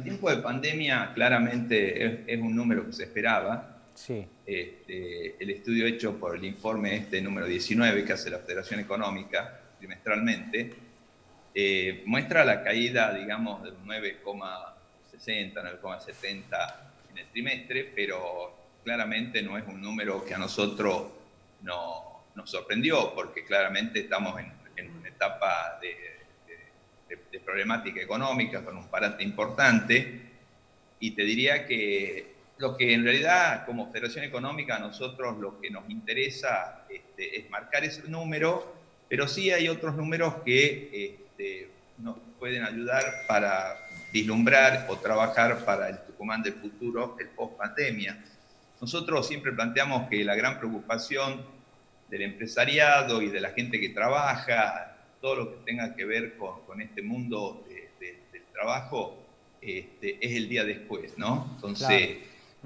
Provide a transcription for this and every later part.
tiempo de pandemia claramente es un número que se esperaba. Sí. El estudio hecho por el informe número 19 que hace la Federación Económica trimestralmente muestra la caída, digamos, de un 9,60, 9,70 en el trimestre, pero claramente no es un número que a nosotros nos sorprendió, porque claramente estamos en una etapa de problemática económica con un parate importante, y te diría que lo que en realidad como Federación Económica a nosotros lo que nos interesa es marcar ese número, pero sí hay otros números que nos pueden ayudar para vislumbrar o trabajar para el Tucumán del futuro, el post-pandemia. Nosotros siempre planteamos que la gran preocupación del empresariado y de la gente que trabaja, todo lo que tenga que ver con este mundo del trabajo, es el día después, ¿no? Claro. Entonces,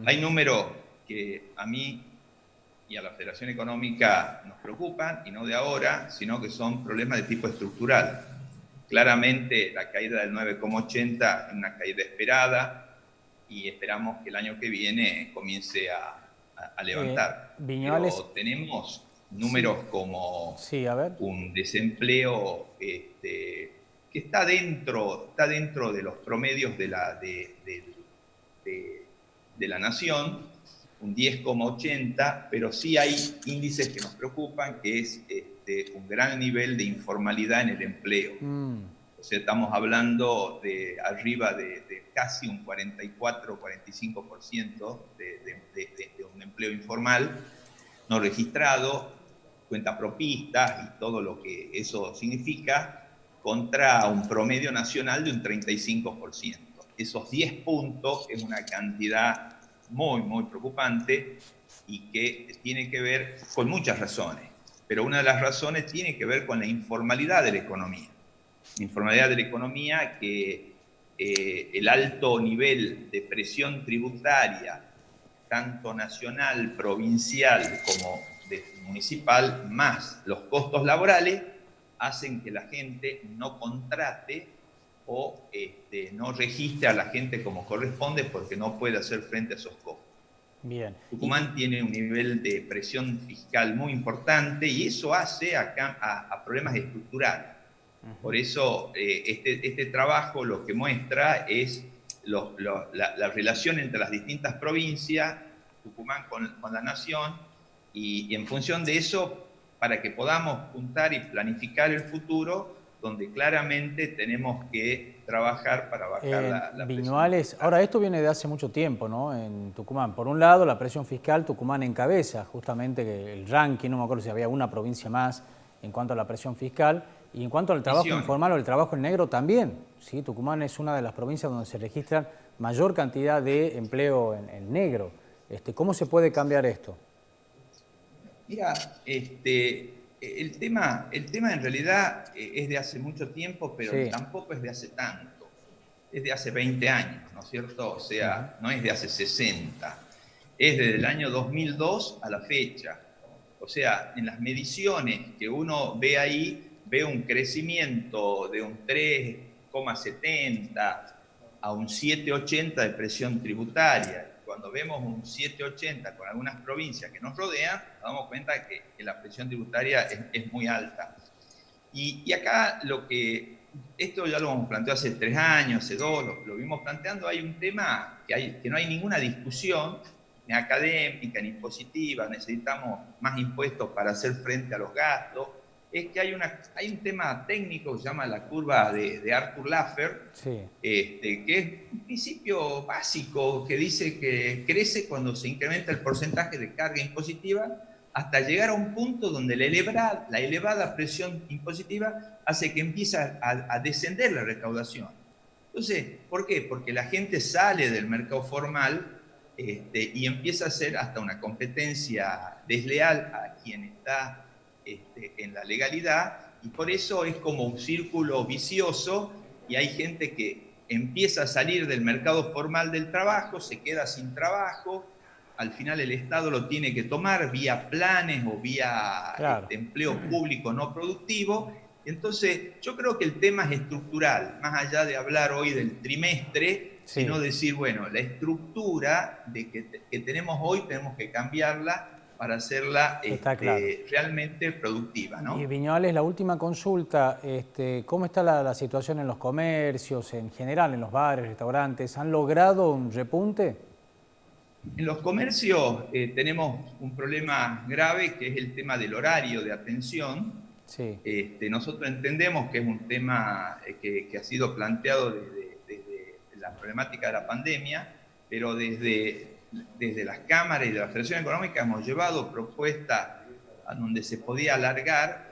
hay números que a mí y a la Federación Económica nos preocupan, y no de ahora, sino que son problemas de tipo estructural. Claramente la caída del 9,80 es una caída esperada, y esperamos que el año que viene comience a levantar. Viñuales, Pero tenemos sí, números como sí, a ver. un desempleo que está dentro de los promedios de la nación, un 10,80, pero sí hay índices que nos preocupan, que es un gran nivel de informalidad en el empleo. Mm, O sea, estamos hablando de arriba de casi un 44-45% de un empleo informal, no registrado, cuentapropistas y todo lo que eso significa, contra un promedio nacional de un 35%. Esos 10 puntos es una cantidad muy, muy preocupante, y que tiene que ver con muchas razones. Pero una de las razones tiene que ver con la informalidad de la economía. La informalidad de la economía, que el alto nivel de presión tributaria, tanto nacional, provincial como municipal, más los costos laborales, hacen que la gente no contrate o no registre a la gente como corresponde, porque no puede hacer frente a esos costos. bien. Tucumán tiene un nivel de presión fiscal muy importante, y eso hace a problemas estructurales. Por eso este trabajo lo que muestra es la relación entre las distintas provincias, Tucumán con la nación, y en función de eso, para que podamos juntar y planificar el futuro, donde claramente tenemos que trabajar para bajar la presión Viñuales, tributaria. ahora esto viene de hace mucho tiempo, ¿no? En Tucumán. Por un lado, la presión fiscal, Tucumán encabeza justamente el ranking, no me acuerdo si había una provincia más en cuanto a la presión fiscal, y en cuanto al trabajo Misiones. informal o el trabajo en negro también, ¿sí? Tucumán es una de las provincias donde se registra mayor cantidad de empleo en negro. ¿Cómo se puede cambiar esto? Mira, el tema en realidad es de hace mucho tiempo, pero Sí. tampoco es de hace tanto. Es de hace 20 años, ¿no es cierto? O sea, no es de hace 60. Es desde el año 2002 a la fecha. O sea, en las mediciones que uno ve ahí, ve un crecimiento de un 3,70 a un 7,80 de presión tributaria. Cuando vemos un 7,80 con algunas provincias que nos rodean, nos damos cuenta que la presión tributaria es muy alta. Y acá esto ya lo hemos planteado hace 3 años, hace 2, lo vimos planteando. Hay un tema que no hay ninguna discusión, ni académica, ni positiva. Necesitamos más impuestos para hacer frente a los gastos. Es que hay un tema técnico que se llama la curva de Arthur Laffer, Sí. que es un principio básico que dice que crece cuando se incrementa el porcentaje de carga impositiva, hasta llegar a un punto donde la elevada presión impositiva hace que empiece a descender la recaudación. Entonces, ¿por qué? Porque la gente sale del mercado formal, y empieza a hacer hasta una competencia desleal a quien está en la legalidad, y por eso es como un círculo vicioso, y hay gente que empieza a salir del mercado formal del trabajo, se queda sin trabajo, al final el Estado lo tiene que tomar vía planes o vía Claro. empleo público no productivo. Entonces, yo creo que el tema es estructural, más allá de hablar hoy del trimestre. sino Sí, decir, bueno, la estructura que tenemos hoy tenemos que cambiarla para hacerla está claro. realmente productiva, Y ¿no? Viñuales, la última consulta, ¿cómo está la situación en los comercios, en general, en los bares, restaurantes? ¿Han logrado un repunte? En los comercios tenemos un problema grave que es el tema del horario de atención. Sí, Nosotros entendemos que es un tema que ha sido planteado desde la problemática de la pandemia, pero desde las cámaras y de la Federación Económica hemos llevado propuestas a donde se podía alargar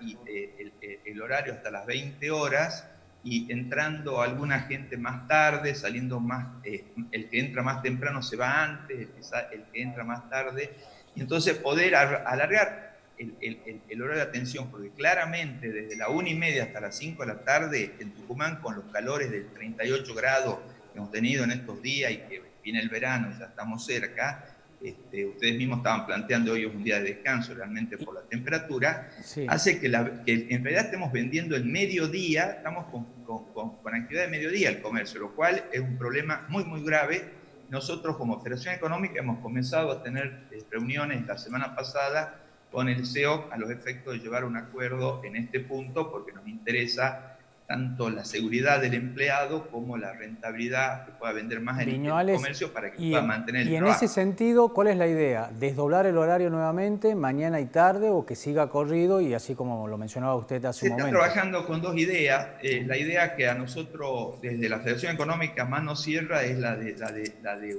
el horario hasta las 20 horas y entrando alguna gente más tarde, saliendo más, el que entra más temprano se va antes, el que entra más tarde, y entonces poder alargar el horario de atención, porque claramente desde la 1:30 hasta las 5 de la tarde en Tucumán, con los calores del 38 grados que hemos tenido en estos días y que viene el verano y ya estamos cerca, ustedes mismos estaban planteando hoy es un día de descanso realmente por la temperatura, sí. hace que en realidad estemos vendiendo el mediodía, estamos con actividad de mediodía el comercio, lo cual es un problema muy, muy grave. Nosotros como Federación Económica hemos comenzado a tener reuniones la semana pasada con el CEO a los efectos de llevar un acuerdo en este punto porque nos interesa tanto la seguridad del empleado como la rentabilidad que pueda vender más en el Viñuales, comercio para que y pueda en, mantener y el en ese trabajo. sentido, ¿cuál es la idea? ¿Desdoblar el horario nuevamente, mañana y tarde, o que siga corrido y así como lo mencionaba usted hace Se un está momento? trabajando con dos ideas. La idea que a nosotros desde la Federación Económica más nos cierra es la de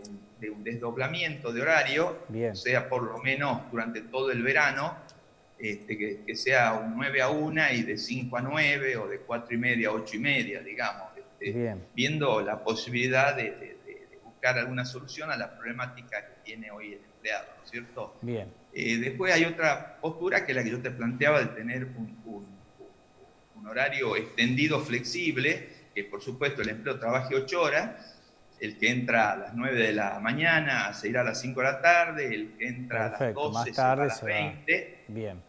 un desdoblamiento de horario, o Bien, sea, por lo menos durante todo el verano, que sea un 9 a 1 y de 5 a 9 o de 4:30 a 8:30, digamos, bien, viendo la posibilidad de buscar alguna solución a la problemática que tiene hoy el empleado, ¿no es cierto? bien. Después hay otra postura que es la que yo te planteaba de tener un horario extendido, flexible, que por supuesto el empleo trabaje 8 horas, el que entra a las 9 de la mañana se irá a las 5 de la tarde, el que entra a las Perfecto. 12 Más se va a tarde las se va. 20, Bien.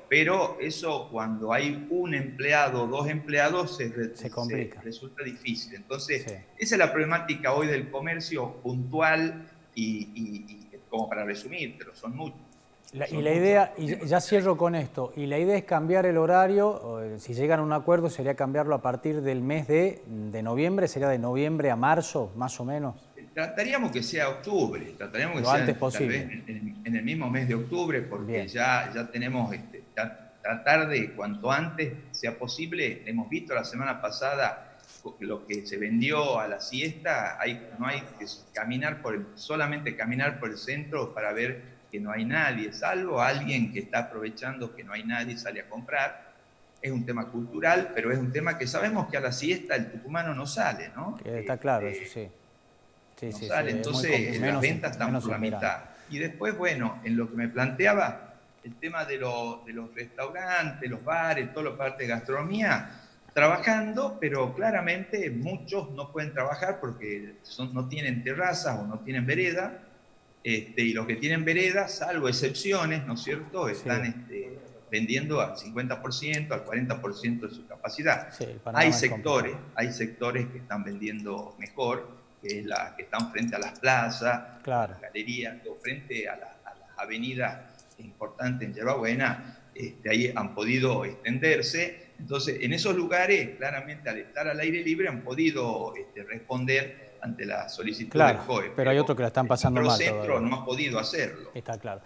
pero eso cuando hay un empleado o dos empleados Se se complica. resulta difícil. Entonces, Sí. esa es la problemática hoy del comercio puntual y como para resumir, pero son muchos. Y Son la muchos los idea, y problemas ya que hay. cierro con esto, y la idea es cambiar el horario, si llegan a un acuerdo sería cambiarlo a partir del mes de noviembre, sería de noviembre a marzo, más o menos, Trataríamos que sea octubre, trataríamos que lo sea antes tal vez posible. en el mismo mes de octubre, porque Bien, ya tenemos, tratar de cuanto antes sea posible. Hemos visto la semana pasada lo que se vendió a la siesta, no hay que solamente caminar por el centro para ver que no hay nadie, salvo alguien que está aprovechando que no hay nadie y sale a comprar. Es un tema cultural, pero es un tema que sabemos que a la siesta el tucumano no sale, ¿no? está claro, eso sí. Sí, No sí, sí, sale, es muy entonces las ventas están menos por la en verano. mitad. Y después, bueno, en lo que me planteaba, el tema de los restaurantes, los bares, toda la parte de gastronomía, trabajando, pero claramente muchos no pueden trabajar porque no tienen terrazas o no tienen vereda, y los que tienen vereda, salvo excepciones, ¿no es cierto?, Sí, están vendiendo al 50%, al 40% de su capacidad. sí, el panorama es complicado. Hay sectores que están vendiendo mejor, que es la que están frente a las plazas o a Claro, las galerías o frente a las avenidas importantes en Yerbabuena, ahí han podido extenderse. Entonces, en esos lugares, claramente al estar al aire libre, han podido responder ante la solicitud claro, del COE, pero hay otros pero que la están el pasando mal microcentro todavía. no ha podido hacerlo. Está claro.